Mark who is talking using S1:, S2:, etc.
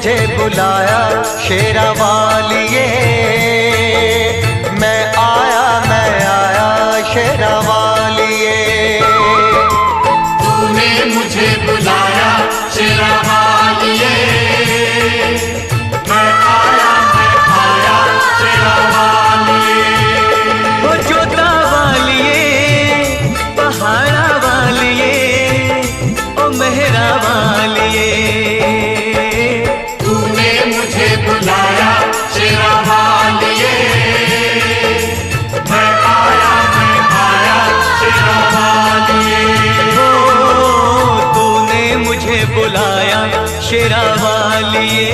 S1: मुझे बुलाया शेरा वालिए, मैं आया शेरा वालिए।
S2: तूने मुझे बुलाया शेरा वालिए, मैं आया शेरा वालिए।
S1: ओ जोता वालिए, पहाड़ा वालिए, ओ मेहरा वालिए।
S2: तूने मुझे बुलाया शेरा वालिए, मैं आया शेरा वालिए।
S1: ओ तूने मुझे बुलाया शेरा वालिए,